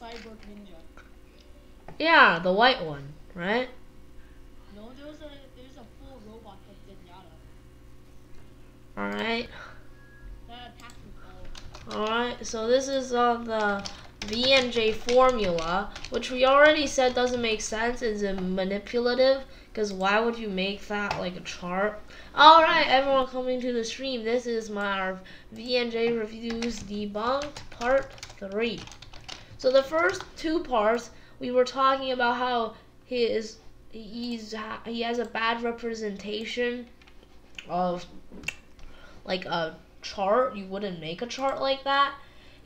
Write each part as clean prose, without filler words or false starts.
cyborg ninja. Yeah, the white one, right? No, there's a full robot called Zenyatta Alright. that attacks with bow. Alright, so this is the VNJ formula, which we already said doesn't make sense. It's manipulative, because why would you make that like a chart? Alright, everyone coming to the stream, this is our VNJ Reviews Debunked Part 3. So the first two parts, we were talking about how he has a bad representation of like a chart. You wouldn't make a chart like that.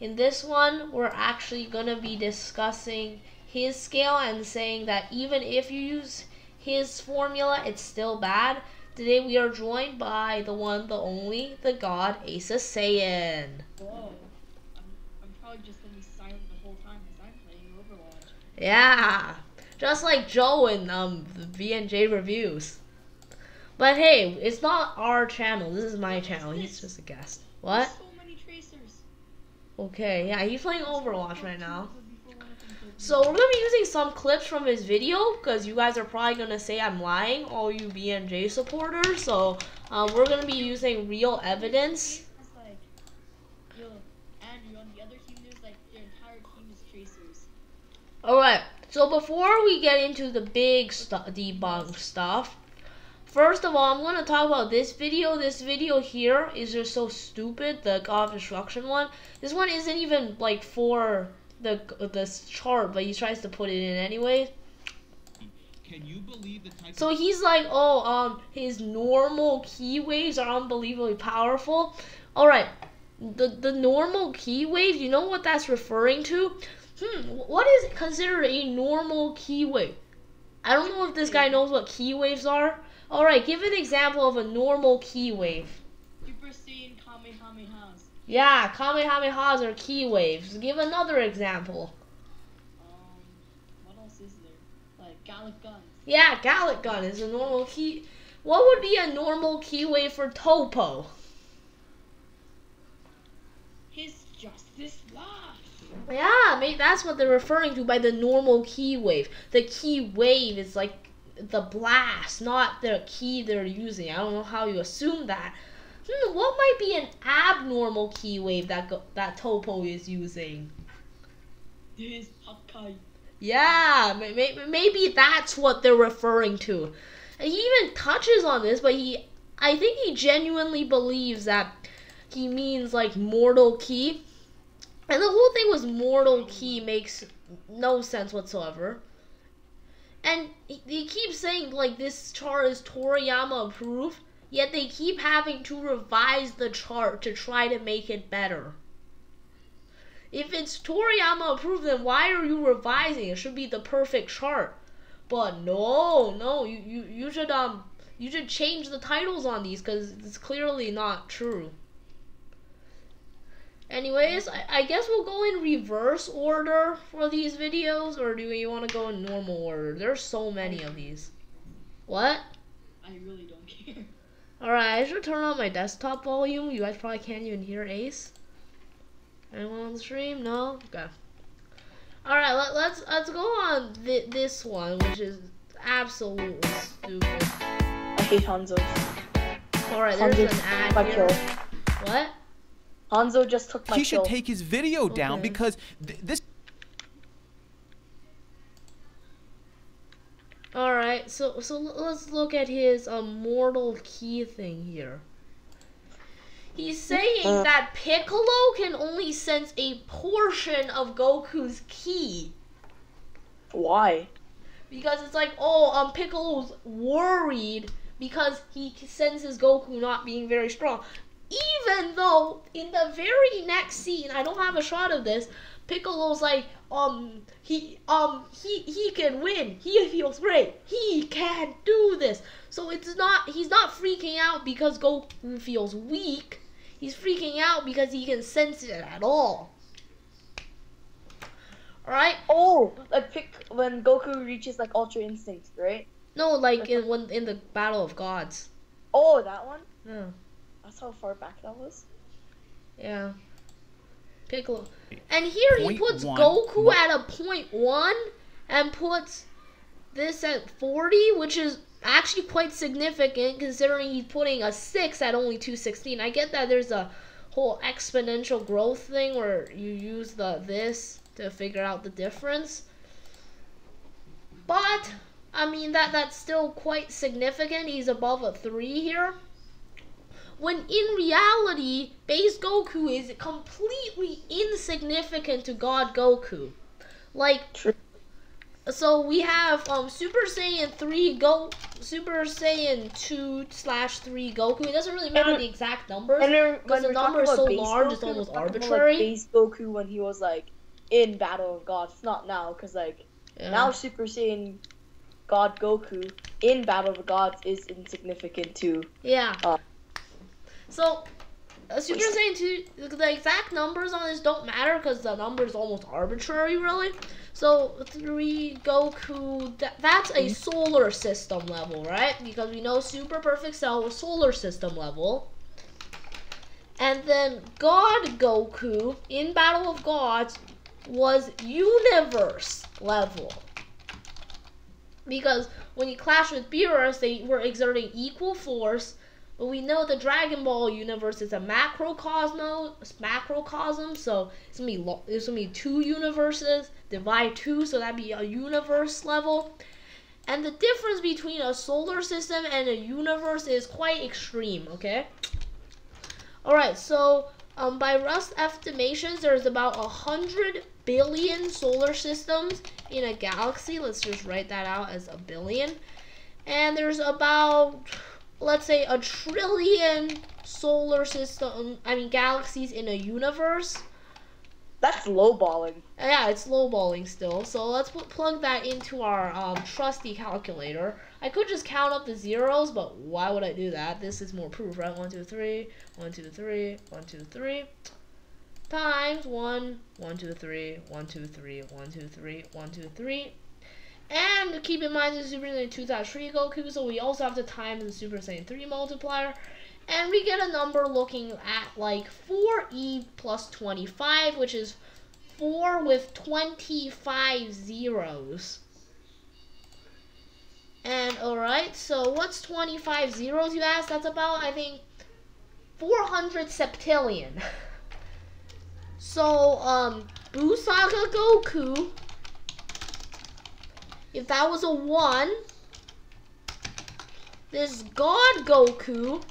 In this one, we're actually gonna be discussing his scale and saying that even if you use his formula, it's still bad. Today we are joined by the one, the only, the god Asa Saiyan. Whoa. I'm probably just gonna be silent the whole time because I'm playing Overwatch. Yeah, just like Joe in the VNJ reviews. But hey, it's not our channel. This is my channel. He's just a guest. What? There's so many tracers. Okay, yeah, he's playing Overwatch right now. So we're gonna be using some clips from his video because you guys are probably gonna say I'm lying, all you VNJ supporters. So we're gonna be using real evidence. It's like, yo, Andrew, on the other team, there's like their entire team is tracers. Alright, so before we get into the big debunk stuff, first of all, I'm going to talk about this video. This video here is just so stupid, the God of Destruction one. This one isn't even like for the chart, but he tries to put it in anyway. Can you believe the type So he's like, oh, his normal key waves are unbelievably powerful. Alright, the normal key wave, you know what that's referring to? What is considered a normal key wave? I don't know if this guy knows what key waves are. Alright, give an example of a normal key wave. Super Saiyan Kamehamehas. Yeah, Kamehamehas are key waves. Give another example. What else is there? Like Gallic guns. Yeah, Gallic gun is a normal key. What would be a normal key wave for Topo? His Justice Lash. Yeah, maybe that's what they're referring to by the normal key wave. The key wave is like the blast, not the key they're using. I don't know how you assume that. What might be an abnormal key wave that Topo is using? His Hakai. Yeah, maybe that's what they're referring to. And he even touches on this, but I think he genuinely believes that he means like mortal key. And the whole thing with mortal key makes no sense whatsoever. And they keep saying like this chart is Toriyama approved, yet they keep having to revise the chart to try to make it better. If it's Toriyama approved, then why are you revising? It should be the perfect chart. But no, you should change the titles on these because it's clearly not true. Anyways, I guess we'll go in reverse order for these videos, or do you want to go in normal order? There's so many of these. What? I really don't care. Alright, I should turn on my desktop volume. You guys probably can't even hear Ace. Anyone on the stream? No? Okay. Alright, let's go on this one, which is absolutely stupid. I hate Hanzo. Alright, there's an ad here. What? Hanzo just took my He kill. should take his video down because this. Alright, so let's look at his mortal key thing here. He's saying that Piccolo can only sense a portion of Goku's ki. Why? Because it's like, Piccolo's worried because he senses Goku not being very strong. Even though in the very next scene, I don't have a shot of this, Piccolo's like, he can win. He feels great. He can do this. So he's not freaking out because Goku feels weak. He's freaking out because he can sense it at all. Alright? Oh, like when Goku reaches like Ultra Instinct, right? No, like in the Battle of Gods. Oh, that one? Yeah. That's how far back that was? Yeah. Piccolo. And here he puts 0.1. Goku at a 0.1 and puts this at 40, which is actually quite significant considering he's putting a 6 at only 216. I get that there's a whole exponential growth thing where you use this to figure out the difference. But, I mean, that's still quite significant. He's above a 3 here. When in reality, base Goku is completely insignificant to God Goku. Like, so we have Super Saiyan 3 Super Saiyan 2/3 Goku. It doesn't really matter the exact numbers because the number is so large, it's almost arbitrary. Like base Goku when he was like in Battle of Gods, not now, because like now Super Saiyan God Goku in Battle of the Gods is insignificant too. Yeah. So, Super Saiyan 2, the exact numbers on this don't matter because the number is almost arbitrary, really. So, 3 Goku, that's a solar system level, right? Because we know Super Perfect Cell was solar system level. And then God Goku in Battle of Gods was universe level. Because when he clashed with Beerus, they were exerting equal force. But we know the Dragon Ball universe is a macrocosm, so it's gonna be 2 universes, divide 2, so that'd be a universe level. And the difference between a solar system and a universe is quite extreme, okay? Alright, so by rough estimations, there's about 100 billion solar systems in a galaxy. Let's just write that out as a billion. And there's about, let's say, 1 trillion galaxies in a universe. That's lowballing. Yeah, it's lowballing still. So let's plug that into our trusty calculator. I could just count up the zeros, but why would I do that? This is more proof, right? 1, 2, 3, 1, 2, 3, 1, 2, 3. Times 1, 1, 2, 3, 1, 2, 3, 1, 2, 3, 1, 2, 3. And keep in mind the Super Saiyan 2/3 Goku, so we also have to times the Super Saiyan 3 multiplier. And we get a number looking at like 4e plus 25, which is 4 with 25 zeros. And alright, so what's 25 zeros, you ask? That's about, I think, 400 septillion. So, Buu Saga Goku, if that was a 1, this God Goku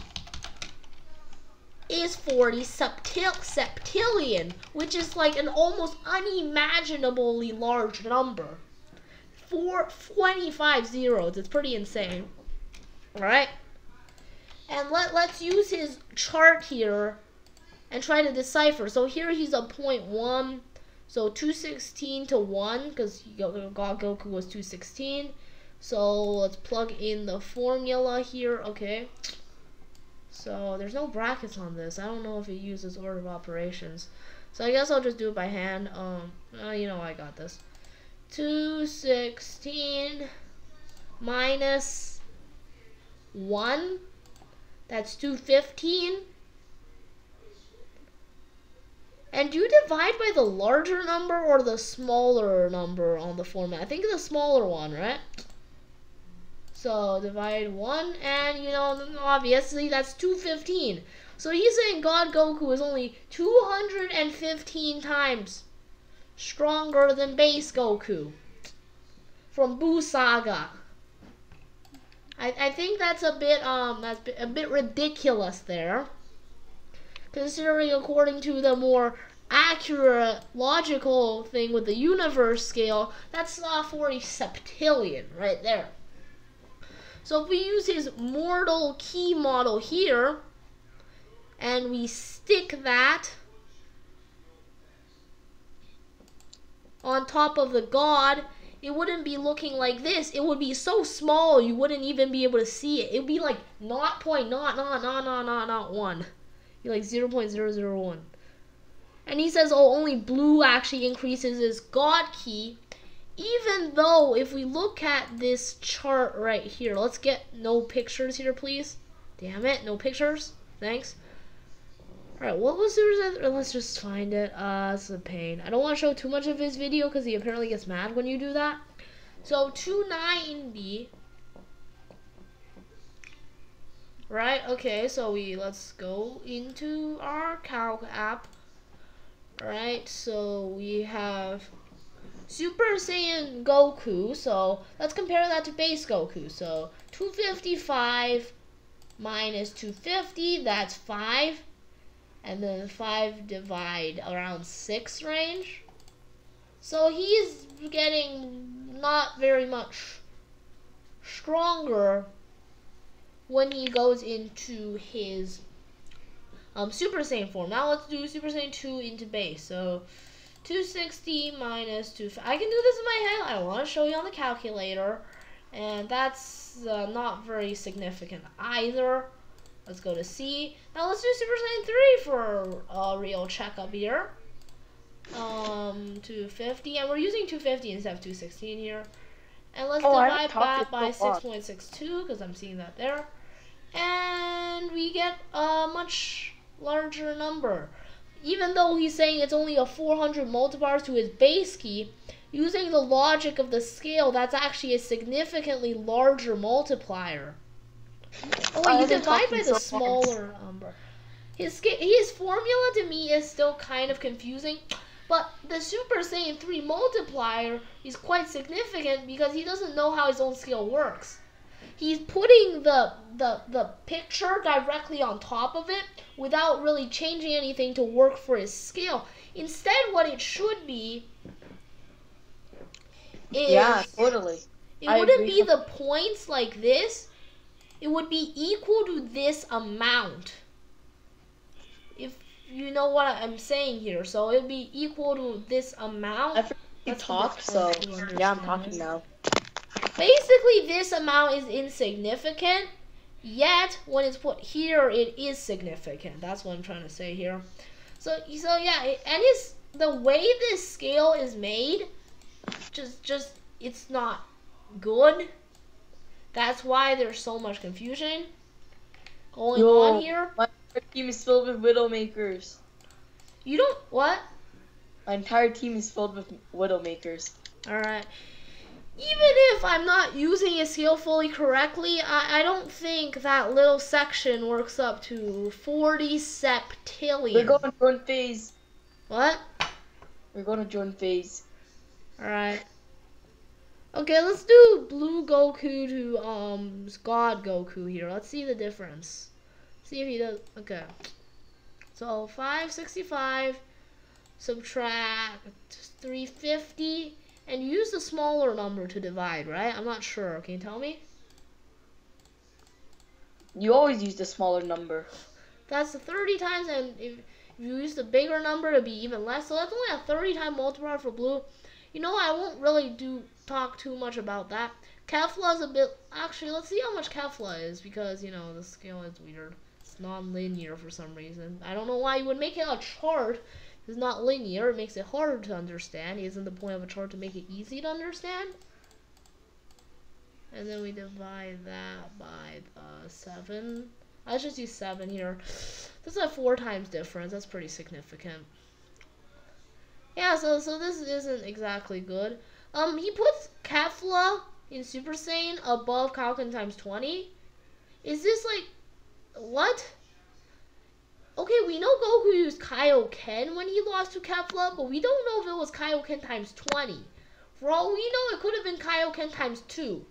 is 40 septillion, which is like an almost unimaginably large number. 25 zeros, it's pretty insane. Alright? And let's use his chart here and try to decipher. So here he's a 0.1. So 216 to 1, because God Goku was 216. So let's plug in the formula here. Okay. So there's no brackets on this. I don't know if it uses order of operations. So I guess I'll just do it by hand. You know, I got this. 216 minus 1. That's 215. And do you divide by the larger number or the smaller number on the format? I think the smaller one, right? So divide 1, and you know, obviously that's 215. So he's saying God Goku is only 215 times stronger than base Goku from Buu Saga. I think that's a bit ridiculous there, considering according to the more accurate logical thing with the universe scale, that's 40 septillion right there. So if we use his mortal key model here and we stick that on top of the God, it wouldn't be looking like this. It would be so small you wouldn't even be able to see it. It would be like 0.00001. Be like 0.001. And he says, oh, only blue actually increases his God key. Even though, if we look at this chart right here, let's get no pictures here, please. Damn it, no pictures. Thanks. Alright, what was the let's just find it. It's a pain. I don't want to show too much of his video because he apparently gets mad when you do that. So 290. Right, okay, so let's go into our Calc app. Right, so we have Super Saiyan Goku, so let's compare that to base Goku. So 255 minus 250, that's 5. And then 5 divide around 6 range. So he's getting not very much stronger when he goes into his Super Saiyan form. Now let's do Super Saiyan 2 into base. So 260 minus 2. I can do this in my head. I want to show you on the calculator. And that's not very significant either. Let's go to C. Now let's do Super Saiyan 3 for a real checkup here. 250. And we're using 250 instead of 216 here. And let's divide that by 6.62 because I'm seeing that there. And we get a much larger number. Even though he's saying it's only a 400 multiplier to his base key, using the logic of the scale, that's actually a significantly larger multiplier. Oh wait, you divide by the smaller number. His formula to me is still kind of confusing, but the Super Saiyan 3 multiplier is quite significant because he doesn't know how his own scale works. He's putting the picture directly on top of it without really changing anything to work for his scale. Instead, what it should be is... Yeah, totally. It wouldn't be the points like this. It would be equal to this amount. If you know what I'm saying here. So it would be equal to this amount. I forgot you talk, so yeah, I'm talking now. Basically, this amount is insignificant, yet when it's put here, it is significant. That's what I'm trying to say here. So yeah, and the way this scale is made, just it's not good. That's why there's so much confusion going on here. My team is filled with Widowmakers. You don't what? My entire team is filled with Widowmakers. Alright. Even if I'm not using his scale fully correctly, I don't think that little section works up to 40 septillion. We're going to join phase. What? We're going to join phase. Alright. Okay, let's do Blue Goku to God Goku here. Let's see the difference. See if he does. Okay. So 565 subtract 350. And use the smaller number to divide, right? I'm not sure. Can you tell me? You always use the smaller number. That's 30 times, and if you use the bigger number, it'd be even less. So that's only a 30-time multiplier for blue. You know, I won't really talk too much about that. Kefla is a bit... Actually, let's see how much Kefla is, because, you know, the scale is weird. It's non-linear for some reason. I don't know why you would make it a chart. It's not linear. It makes it harder to understand. Isn't the point of a chart to make it easy to understand? And then we divide that by the 7. Let's just use 7 here. That's a 4 times difference. That's pretty significant. Yeah, so this isn't exactly good. He puts Kefla in Super Saiyan above Kaioken times 20. Is this like... What? Okay, we know Goku used Kaioken when he lost to Kefla, but we don't know if it was Kaioken times 20. For all we know, it could have been Kaioken times 2.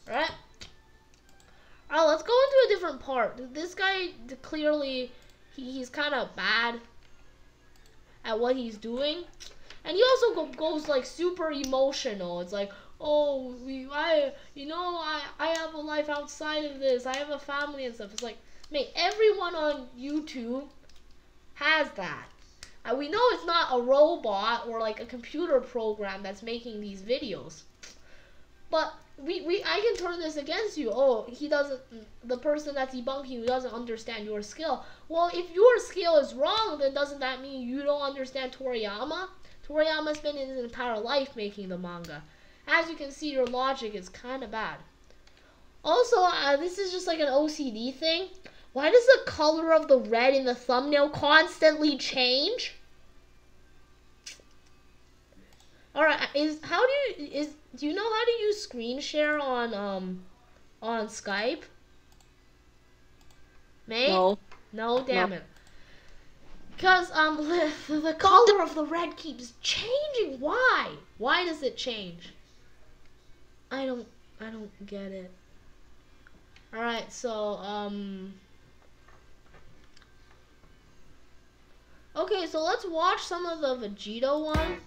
Right? Alright, let's go into a different part. This guy, clearly, he's kind of bad at what he's doing. And he also goes, like, super emotional. It's like, oh, I have a life outside of this. I have a family and stuff. It's like, mate, everyone on YouTube has that. We know it's not a robot or like a computer program that's making these videos. But I can turn this against you. Oh, the person that's debunking you doesn't understand your skill. Well, if your skill is wrong, then doesn't that mean you don't understand Toriyama? Toriyama spent his entire life making the manga. As you can see, your logic is kind of bad. Also, this is just like an OCD thing. Why does the color of the red in the thumbnail constantly change? Alright, do you know how to use screen share on Skype? Mate? No. No, damn it. Because the color of the red keeps changing. Why? Why does it change? I don't get it. Alright, so okay, so let's watch some of the Vegito one.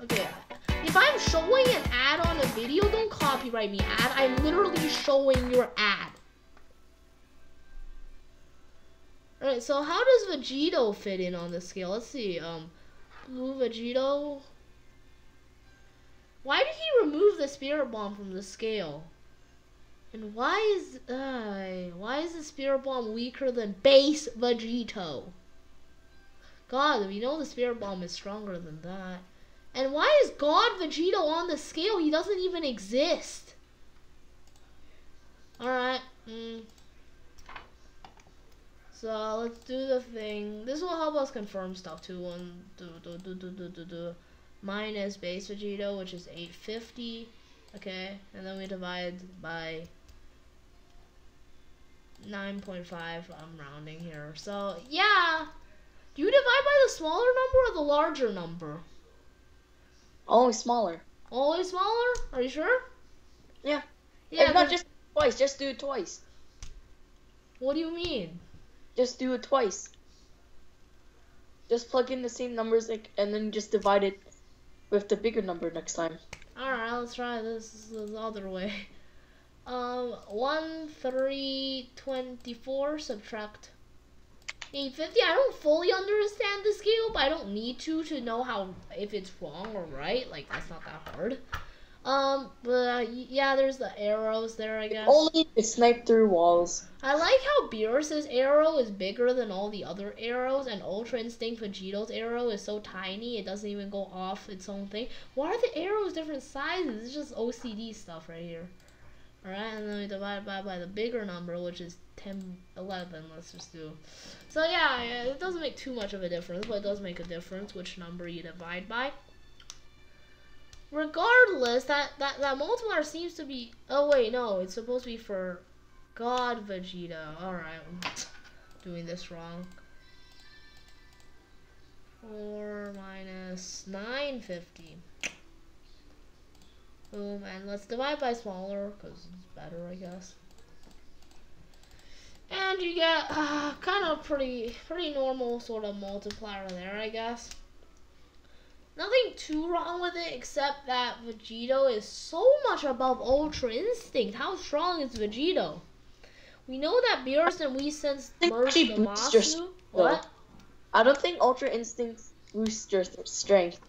Okay, if I'm showing an ad on a video, don't copyright me, ad. I'm literally showing your ad. Alright, so how does Vegito fit in on the scale? Let's see, Blue Vegito. Why did he remove the Spirit Bomb from the scale? And why is the Spirit Bomb weaker than base Vegito? God, we know the Spirit Bomb is stronger than that. And why is God Vegito on the scale? He doesn't even exist. Alright. So let's do the thing. This will help us confirm stuff too. Minus base Vegito, which is 850. Okay. And then we divide by 9.5. I'm rounding here. So yeah. Do you divide by the smaller number or the larger number? Always smaller. Always smaller? Are you sure? Yeah. Yeah. If not just twice, just do it twice. What do you mean? Just do it twice. Just plug in the same numbers and then just divide it with the bigger number next time. Alright, let's try this the other way. 1324 subtract 850. I don't fully understand the scale, but I don't need to know how if it's wrong or right. Like, that's not that hard. But yeah, there's the arrows there, I guess. Only to snipe through walls. I like how Beerus's arrow is bigger than all the other arrows, and Ultra Instinct Vegito's arrow is so tiny it doesn't even go off its own thing. Why are the arrows different sizes? It's just OCD stuff right here. Alright, and then we divide by the bigger number, which is 11. Let's just do. So yeah, it doesn't make too much of a difference, but it does make a difference which number you divide by. Regardless, that multiplier seems to be. Oh wait, no, it's supposed to be for God Vegito. Alright, I'm doing this wrong. 4 minus 950. Boom, and let's divide by smaller because it's better, I guess. And you get kind of pretty normal sort of multiplier there, I guess. Nothing too wrong with it except that Vegito is so much above Ultra Instinct. How strong is Vegito? We know that Beerus and Wii Sense merged the Masu. What? I don't think Ultra Instinct boosts your strength.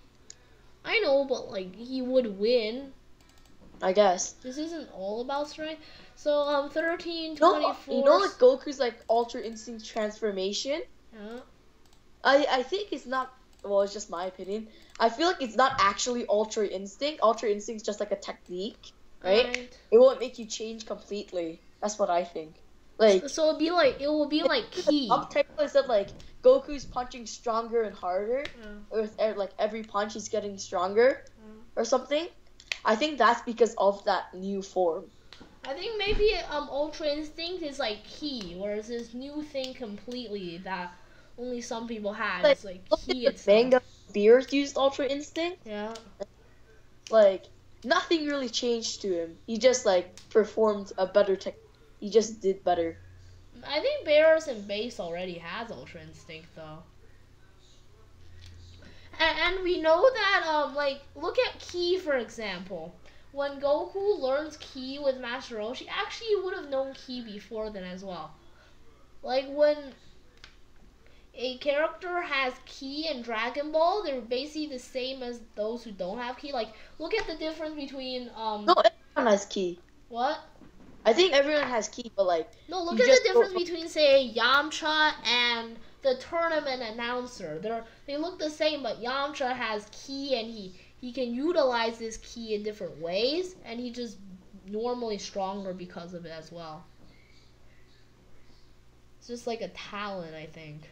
I know, but like he would win. I guess. This isn't all about strength. So 1324. You know like Goku's like Ultra Instinct transformation? Yeah. I think it's not. Well, it's just my opinion. I feel like it's not actually Ultra Instinct. Ultra Instinct's just like a technique, right? It won't make you change completely. That's what I think. Like, so it will be like Ki. Subtitle is that like Goku's punching stronger and harder, with like every punch he's getting stronger, or something. I think that's because of that new form. I think maybe Ultra Instinct is like Ki, whereas this new thing completely that only some people had. It's like Ki itself. Manga Beerus used Ultra Instinct. Yeah. Like nothing really changed to him. He just like performed a better He just did better. I think Beerus and Base already has Ultra Instinct though. And we know that like look at Ki for example. When Goku learns Ki with Master Roshi, actually you would have known Ki before then as well. Like when a character has Ki in Dragon Ball, they're basically the same as those who don't have Ki. Like, look at the difference between No, everyone has Ki. What? I think everyone has Ki, but like no, look at the difference between say Yamcha and the tournament announcer. They look the same, but Yamcha has Ki and he can utilize this Ki in different ways, and he's just normally stronger because of it as well. It's just like a talent, I think.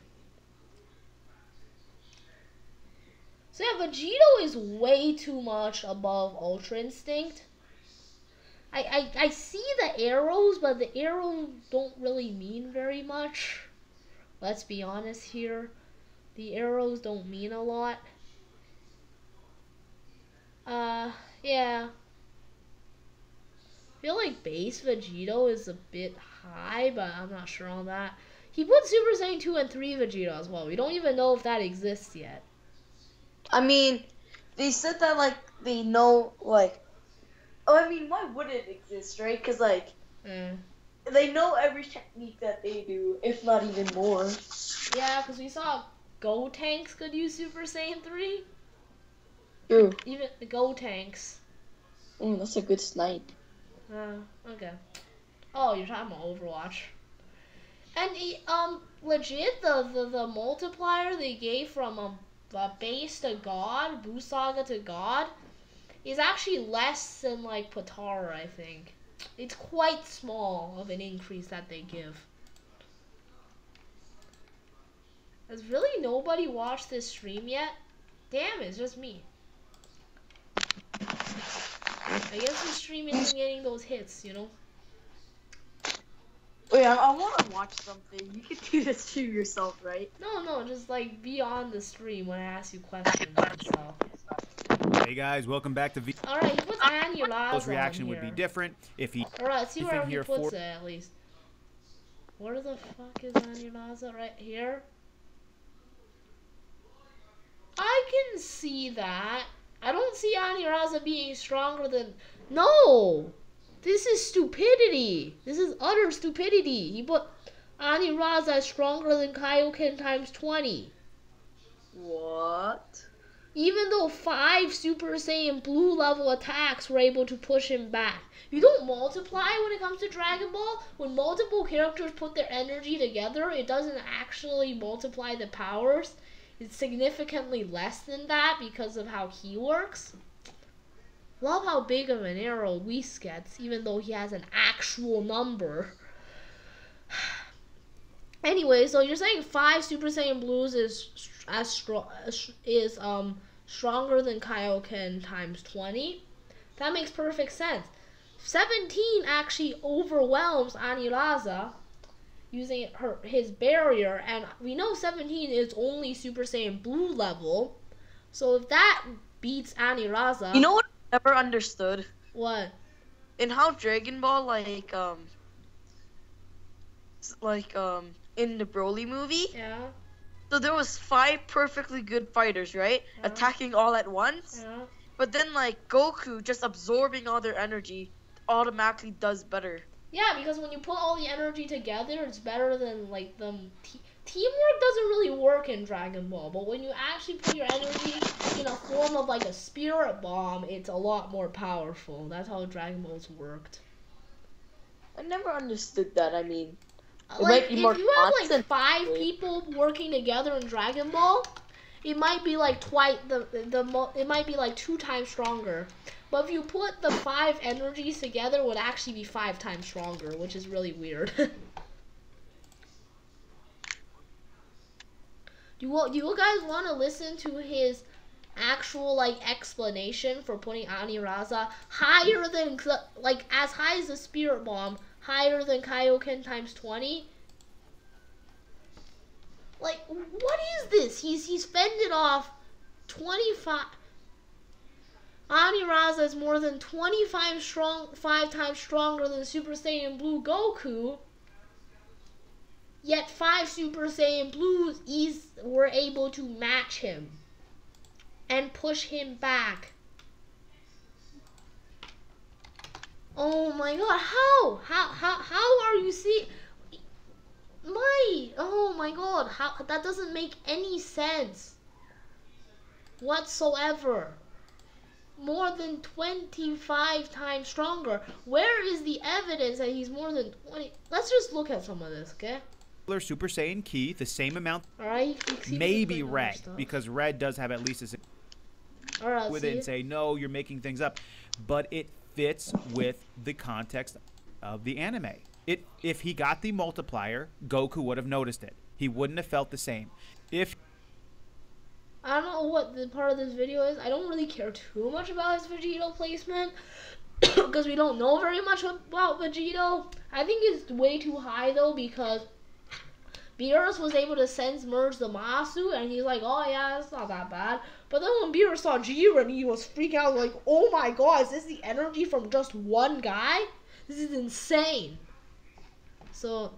So yeah, Vegito is way too much above Ultra Instinct. I see the arrows, but the arrows don't really mean very much. Let's be honest here. The arrows don't mean a lot. Yeah. I feel like base Vegito is a bit high, but I'm not sure on that. He put Super Saiyan 2 and 3 Vegito as well. We don't even know if that exists yet. I mean, they said that, like, they know, like... Oh, I mean, why would it exist, right? Because, like, they know every technique that they do, if not even more. Yeah, because we saw Go Tanks could use Super Saiyan 3. True. Even the Go Tanks. That's a good snipe. Okay. Oh, you're talking about Overwatch. And legit, the multiplier they gave from base to God, Boost Saga to God, is actually less than like Potara, I think. It's quite small of an increase that they give. Has really nobody watched this stream yet? Damn, it's just me. I guess the stream isn't getting those hits, you know? Wait, I want to watch something. You can do this to yourself, right? No, just like be on the stream when I ask you questions and stuff. Hey guys, welcome back to V. Alright, he puts Anulaza His reaction on would be here. different if he. Alright, let's see if where in he here puts for- it at least. Where the fuck is Anulaza? Right here? I can see that. I don't see Aniraza being stronger than... No! This is stupidity. This is utter stupidity. He put Aniraza stronger than Kaioken times 20. What? Even though 5 Super Saiyan Blue level attacks were able to push him back. You don't multiply when it comes to Dragon Ball. When multiple characters put their energy together, it doesn't actually multiply the powers. It's significantly less than that because of how he works. Love how big of an arrow Whis gets, even though he has an actual number. Anyway, so you're saying 5 Super Saiyan Blues is stronger than Kaioken times 20? That makes perfect sense. 17 actually overwhelms Aniraza using his barrier, and we know 17 is only Super Saiyan Blue level. So if that beats Aniraza... You know what I never understood? What? In how Dragon Ball, in the Broly movie, Yeah. so there was 5 perfectly good fighters, right? Yeah. Attacking all at once. Yeah. But then, like, Goku just absorbing all their energy automatically does better. Yeah, because when you put all the energy together, it's better than, like, teamwork doesn't really work in Dragon Ball, but when you actually put your energy in a form of, like, a spirit bomb, it's a lot more powerful. That's how Dragon Balls worked. I never understood that. I mean, Like, might be if more you have, like, constant. 5 people working together in Dragon Ball, it might be, like, it might be, like, 2 times stronger. But if you put the 5 energies together, it would actually be 5 times stronger, which is really weird. Do you guys want to listen to his actual, like, explanation for putting Aniraza higher than, like, as high as the Spirit Bomb, higher than Kaioken times 20? Like, what is this? He's fended off 25... Aniraza is more than 5 times stronger than Super Saiyan Blue Goku. Yet 5 Super Saiyan Blues were able to match him and push him back. Oh my god, how are you seeing... Oh my god, that doesn't make any sense whatsoever. More than 25 times stronger. Where is the evidence that he's more than 20? Let's just look at some of this, okay? Super Saiyan Ki, the same amount. Alright, Maybe Red, because Red does have at least a... Alright, with it and say, no, you're making things up. But it fits with the context of the anime. If he got the multiplier, Goku would have noticed it. He wouldn't have felt the same. If I don't know what the part of this video is. I don't really care too much about his Vegito placement because we don't know very much about Vegito. I think it's way too high though because Beerus was able to sense merge the Masu and he's like, oh yeah, it's not that bad. But then when Beerus saw Jiren, he was freaking out like, oh my god, is this the energy from just one guy? This is insane. So,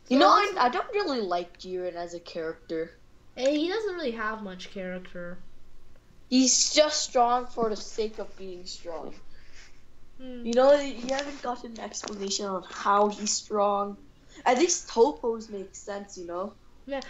You know, I don't really like Jiren as a character. He doesn't really have much character. He's just strong for the sake of being strong. You know, you haven't gotten an explanation on how he's strong. At least Topos makes sense, you know? Yeah.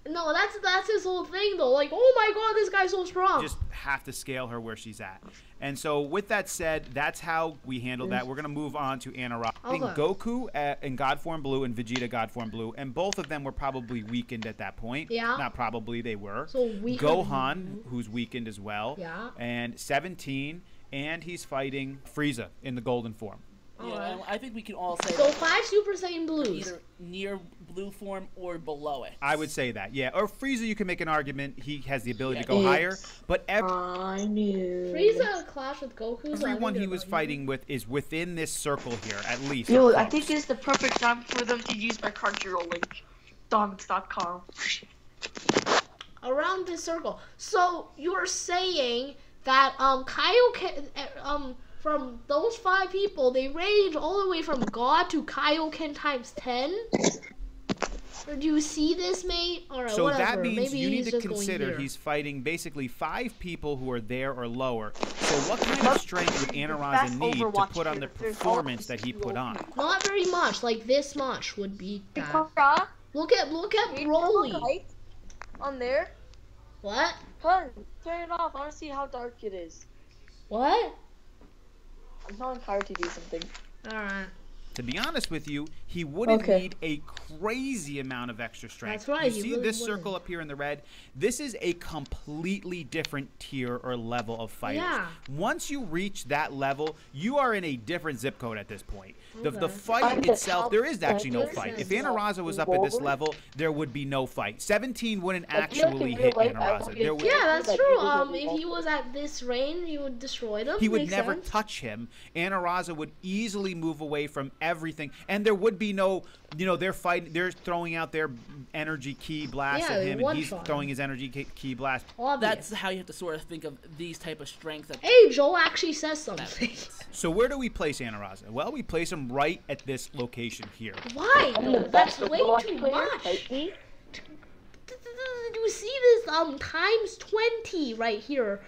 No, that's his whole thing though. Like, oh my god, this guy's so strong. just have to scale her where she's at. And so with that said, that's how we handled that. We're going to move on to Anarok. Okay. Goku in God Form Blue and Vegeta God Form Blue, and both of them were probably weakened at that point. Yeah. Not probably, they were. So weakened. Gohan, who's weakened as well. Yeah. And 17, and he's fighting Frieza in the golden form. Yeah, I think we can all say So that 5 Super Saiyan Blues. either near blue form or below it. I would say that, yeah. Or Frieza, you can make an argument. He has the ability Yeah. to go higher. But I knew. Frieza clash with Goku. So I think everyone he they're was about fighting with is within this circle here, at least. Yo, or I close. think it's the perfect time for them to use my Crunchyroll link. Domics.com. around this circle. So you're saying that Kaioken from those 5 people, they range all the way from God to Kaioken times 10? Or do you see this, mate? Alright, So whatever. that means Maybe you need he's to just going consider here. he's fighting basically 5 people who are there or lower. So what kind of strength would Anaraza Best need to Overwatch put on the characters. performance that he put on? Not very much. Like this much would be that. Sakura, Look at Broly. light on there. What? Hun, turn it off. I want to see how dark it is. What? I'm telling Kyra to do something. Alright. To be honest with you, he wouldn't Okay. need a crazy amount of extra strength. That's right, You he see really this wouldn't. circle up here in the red? This is a completely different tier or level of fighters. Yeah. Once you reach that level, you are in a different zip code at this point. The Okay. fight At the itself, top there is actually no makes fight. If sense. Anaraza was up at this Forward. level, there would be no fight. 17 wouldn't I feel like actually in hit real life, I Anaraza. would There get would, Yeah, that's Like, true. he was If he was at this range, he would destroy them. he would Makes never sense. touch him. Anaraza would easily move away from everything, and there would be no, they're fighting, they're throwing out their energy ki blast Yeah, at they him, and he's one-shot him. throwing his energy ki blast. Obvious. That's how you have to sort of think of these type of strengths. That Hey, Joel actually says something. So where do we place Anaraza? Well, we place him right at this location here. Why? I'm No, the that's best way Overwatch too player, much. fight me. Do you see this times 20 right here?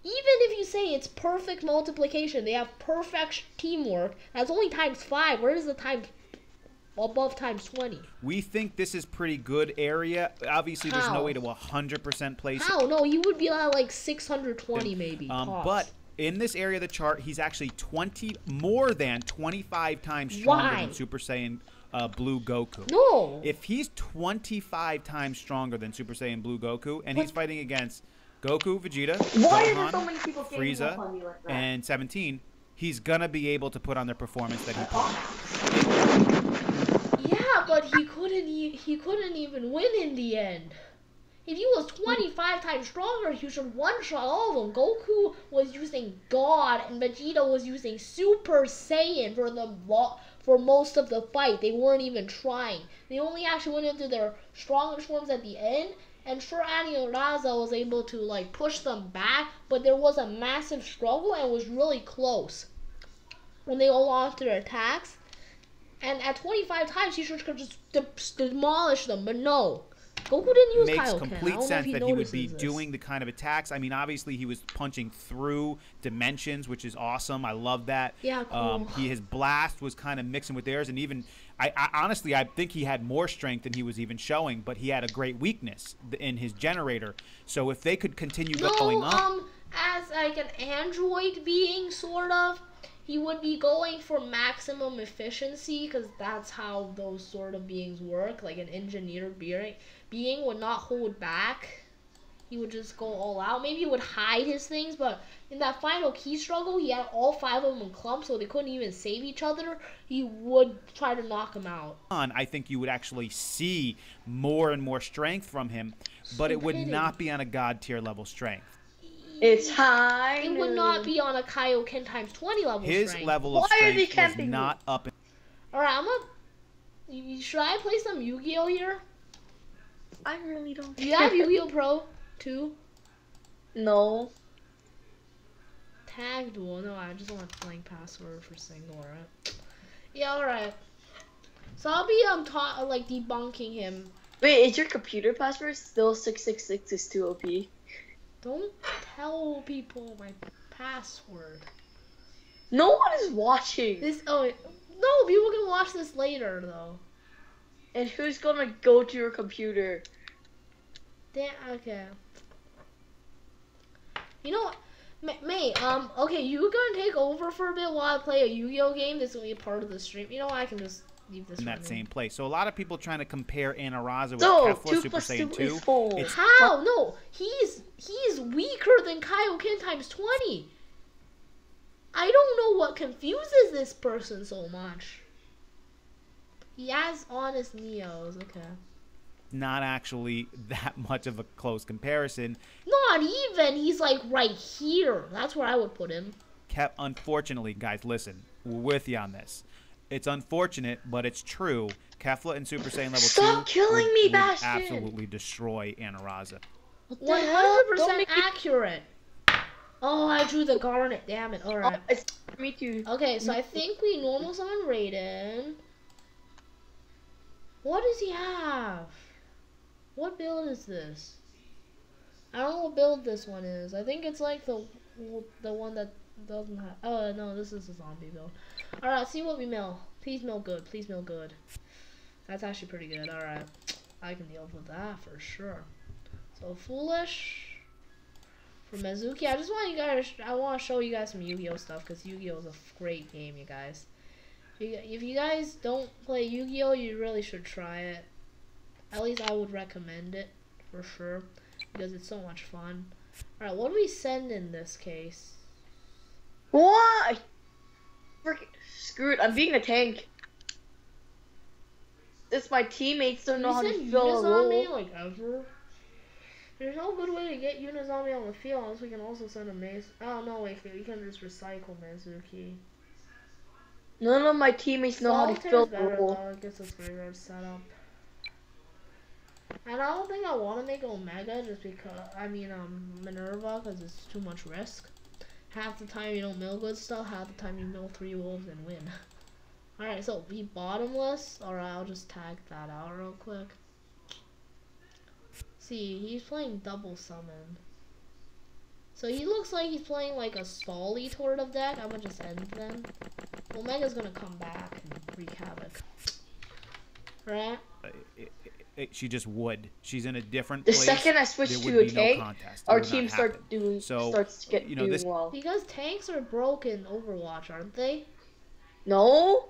Even if you say it's perfect multiplication, they have perfect teamwork. That's only times 5. Where is the times above times 20? We think this is pretty good area. Obviously, there's no How? way to 100% place it. How? No, he would be at like 620 maybe. tops. But in this area of the chart, he's actually more than 25 times stronger Why? than Super Saiyan Blue Goku. No. If he's 25 times stronger than Super Saiyan Blue Goku, and he's fighting against Goku, Vegeta, Why are there Gohan, so many people ganging Frieza, up on me like that? and 17, he's gonna be able to put on the performance that he put on. Yeah, but he couldn't even win in the end. If he was 25 times stronger, he should one-shot all of them. Goku was using God, and Vegeta was using Super Saiyan for most of the fight. They weren't even trying. They only actually went into their strongest forms at the end. And sure, Anaraza was able to like push them back, but there was a massive struggle and it was really close when they all launched their attacks. And at 25 times, he should just demolish them, but no. Goku didn't use Makes Kaioken. I complete don't know sense if that he would be notices this. doing the kind of attacks. I mean, obviously, he was punching through dimensions, which is awesome. I love that. Yeah, cool. His blast was kind of mixing with theirs, and even I honestly, I think he had more strength than he was even showing, but he had a great weakness in his generator. So if they could continue going up, As like an android being, sort of, he would be going for maximum efficiency, because that's how those sort of beings work. Like an engineer being would not hold back. he would just go all out. Maybe he would hide his things, but in that final key struggle, he had all 5 of them in clumps, so they couldn't even save each other. He would try to knock him out. I think you would actually see more and more strength from him, but it would not be on a God tier level strength. It's high. It would not be on a Kaioken times 20 level His strength. level of strength was not up. Alright, should I play some Yu-Gi-Oh here? I really don't. Do you have Yu-Gi-Oh Pro 2? No. Tag duel? No, I just want a blank password for single, right? Yeah, alright. So I'll be like debunking him. Wait, is your computer password still 666 is too OP? Don't tell people my password. No one is watching. No, people can watch this later though. And who's gonna go to your computer? Damn. Okay. You know what, mate? Okay, you gonna take over for a bit while I play a Yu-Gi-Oh game. This will be a part of the stream. You know what? I can just leave this In that running. same place. So a lot of people trying to compare Anaraza with So, Kefla 2 Super plus 2 Saiyan 2. is 4. It's How? No, he's weaker than Kaioken times 20. I don't know what confuses this person so much. He has honest Neos, okay. not actually that much of a close comparison. Not even. He's like right here. That's where I would put him. Unfortunately, guys, listen. We're with you on this. It's unfortunate, but it's true. Kefla and Super Saiyan level 2 Stop killing me, would Bastion! absolutely destroy Anaraza. 100% accurate. Oh, I drew the Garnet. Damn it. Alright. It's me too. Okay, so I think we normal summon Raiden. What does he have? What build is this? I don't know what build this one is. I think it's like the one that doesn't have... Oh, no, this is a zombie build. Alright, see what we mill. Please mill good. Please mill good. That's actually pretty good. Alright. I can deal with that for sure. So, Foolish. For Mizuki, I just want you guys... I want to show you guys some Yu-Gi-Oh stuff, because Yu-Gi-Oh is a great game, you guys. If you guys don't play Yu-Gi-Oh, you really should try it. At least I would recommend it, for sure. Because it's so much fun. Alright, what do we send in this case? Why? Screw it, I'm being a tank. It's my teammates don't know how to fill a role. Like ever? There's no good way to get Unizami on the field unless we can also send a Mace. Oh no, wait, we can just recycle Mizuki. None of my teammates know how to fill the role. Though. It gets us graveyard set up. And I don't think I want to make Omega just because, Minerva, because it's too much risk. Half the time you don't mill good stuff, half the time you mill 3 wolves and win. Alright, so be bottomless. Alright, I'll just tag that out real quick. See, he's playing double summon. So he looks like he's playing like a Stally sort of deck. I'm gonna just end them. Omega's gonna come back and wreak havoc. Right? She just would. She's in a different The place. second I switch to a tank, our team starts doing well. Because tanks are broken in Overwatch, aren't they? No.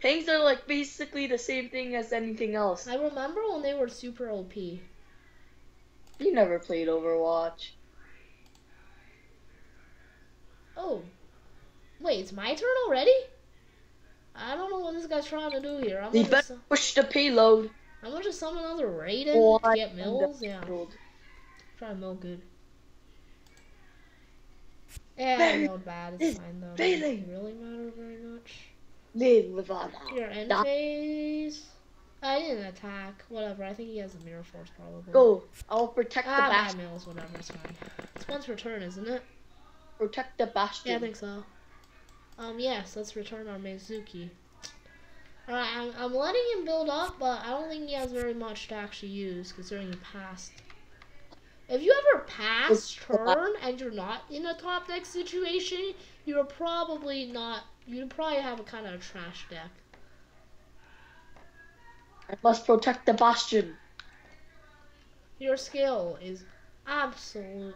Tanks are like basically the same thing as anything else. I remember when they were super OP. You never played Overwatch. Oh. Wait, it's my turn already? I don't know what this guy's trying to do here. I'm gonna push the payload. I'm gonna just summon another Raiden to get mills. Yeah. Try to mill good. Yeah, I milled bad. It's fine though. Doesn't really matter very much. Your end phase. I didn't attack. Whatever. I think he has the Mirror Force probably. Go. I'll protect the Bastion. Mills. Whatever. It's fine. It's once return, isn't it? Protect the Bastion. Yeah, I think so. Yes, let's return our Mizuki. Alright, I'm letting him build up, but I don't think he has very much to actually use, considering he passed. If you ever pass turn and you're not in a top deck situation, you're probably not, you'd probably have a kind of a trash deck. I must protect the Bastion. Your skill is absolutely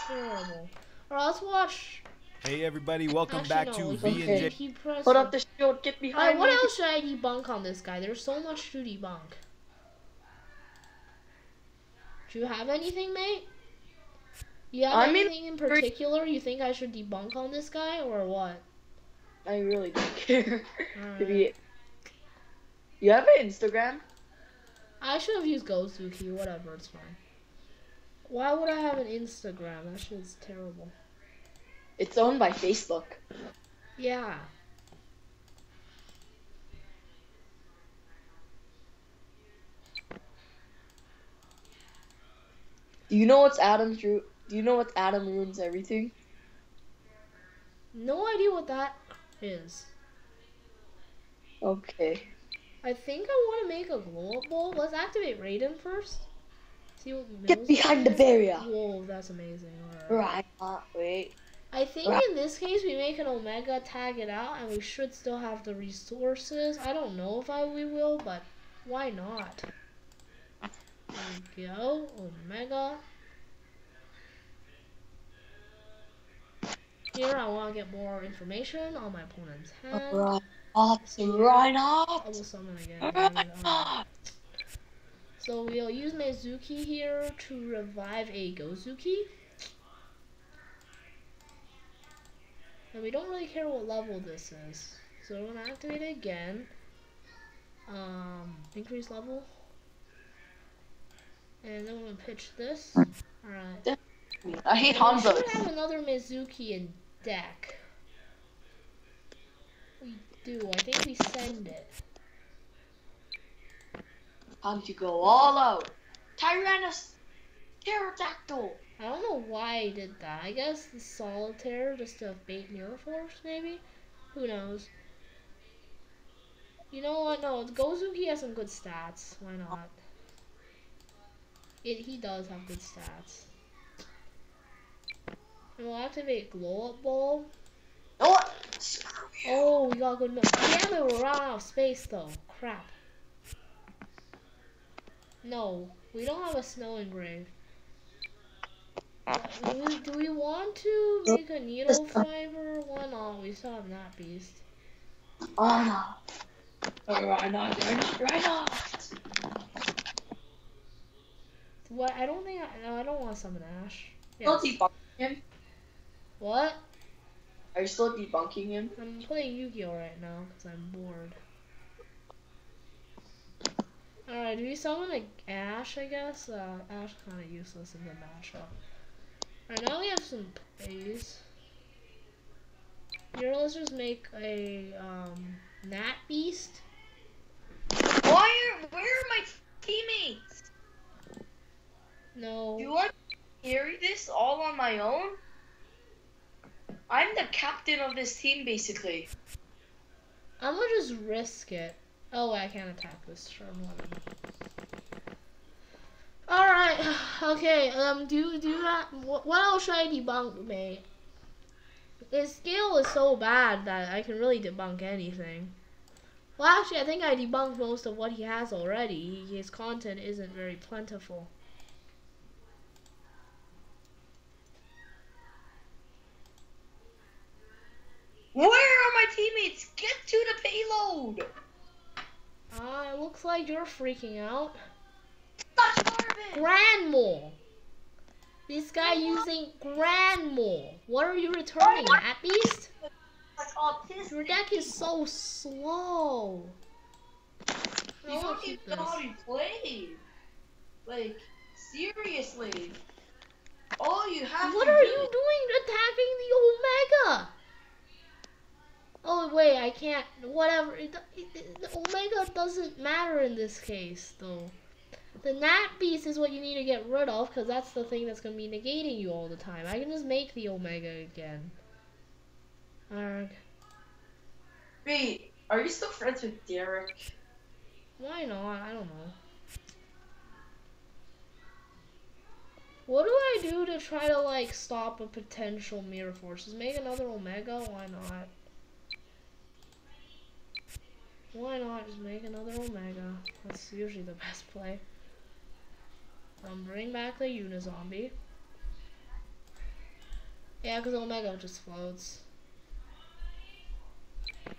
terrible. Alright, let's watch. Hey everybody, welcome back to V&J. Put up the shield, get behind me. What else should I debunk on this guy? There's so much to debunk. Do you have anything, mate? You have anything in particular you think I should debunk on this guy, or what? I really don't care. Alright. You have an Instagram? I should have used Gozuki, whatever, it's fine. Why would I have an Instagram? That shit's terrible. It's owned by Facebook. Yeah. Do you know what's Do you know what's Adam ruins everything? No idea what that is. Okay. I think I want to make a glow-up ball. Let's activate Raiden first. See what Get behind the barrier. Whoa, that's amazing. Right. Wait. I think in this case we make an Omega, tag it out, and we should still have the resources. I don't know if we will, but why not? There we go. Omega. Here I want to get more information on my opponent's hand. I will summon again. So we'll use Mizuki here to revive a Gozuki. And we don't really care what level this is. So we're gonna activate it again. Increase level. And then we're gonna pitch this. Alright. I hate Hanzo. We should have another Mizuki in deck. We do. I think we send it. Time to go all out. Pterodactyl. I don't know why I did that. I guess the Solitaire just to bait Mirror Force, maybe? Who knows? You know what? No, Gozuki has some good stats. Why not? He does have good stats. And we'll activate Glow Up Ball. Oh, we got good milk. Damn it, we're running out of space though. Crap. No, we don't have a snow engrave. Do we want to make a needle fiber? Why not? We still have that beast. Why not? What? I don't think I don't want to summon Ash. Still debunking him? What? Are you still debunking him? I'm playing Yu-Gi-Oh right now because I'm bored. Alright, do we summon a Ash, I guess? Ash kind of useless in the matchup. Alright, now we have some plays. Here, let's just make a, Nat Beast. Where are my teammates? No. Do you want to carry this all on my own? I'm the captain of this team, basically. I'm gonna just risk it. Oh, I can't attack this turn. Alright, okay, do that. What else should I debunk, mate? His skill is so bad that I can really debunk anything. Well, actually, I think I debunked most of what he has already. His content isn't very plentiful. Where are my teammates? Get to the payload! It looks like you're freaking out. That's garbage! Grand Mole! This guy using Grand Mole. What are you returning, Nat Beast? Like autistic. Your deck is so slow. You don't even know how to play. Like, seriously. All you have What to are do you doing attacking the Omega? Oh wait, I can't. Whatever. The Omega doesn't matter in this case, though. The Nat Beast is what you need to get rid of, because that's the thing that's going to be negating you all the time. I can just make the Omega again. Arg. Wait, are you still friends with Derek? Why not? I don't know. What do I do to try to, like, stop a potential Mirror Force? Just make another Omega? Why not? Why not just make another Omega? That's usually the best play. Bring back the Unizombie. Yeah, because Omega just floats.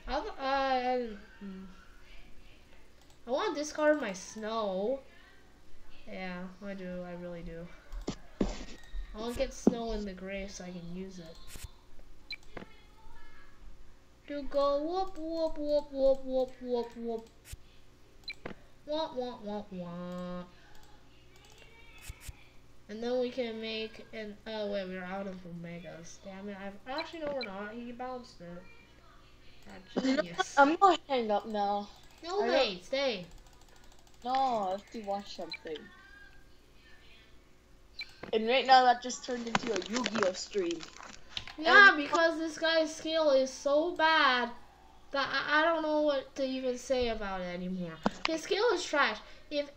I want to discard my Snow Yeah, I do. I really do. I want to get snow in the grave so I can use it. To go whoop whoop whoop whoop whoop whoop whoop. Womp womp womp womp. And then we can make an oh wait, we're out of omegas. Damn it, actually no we're not. He bounced it. That genius. I'm gonna hang up now. No wait, stay. No, I have to watch something. And right now that just turned into a Yu-Gi-Oh stream. Yeah, because this guy's skill is so bad that I don't know what to even say about it anymore. His skill is trash. If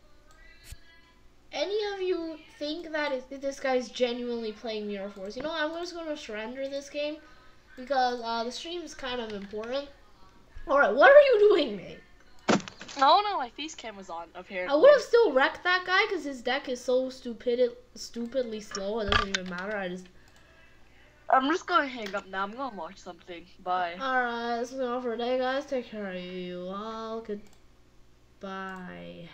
any of you think that this guy's genuinely playing Mirror Force, you know, I'm just going to surrender this game because the stream is kind of important. Alright, what are you doing, mate? Oh no, my face cam was on, apparently. I would have still wrecked that guy because his deck is so stupidly slow. It doesn't even matter. I'm just gonna hang up now. I'm gonna watch something. Bye. Alright, that's all for today, guys. Take care of you all. Goodbye.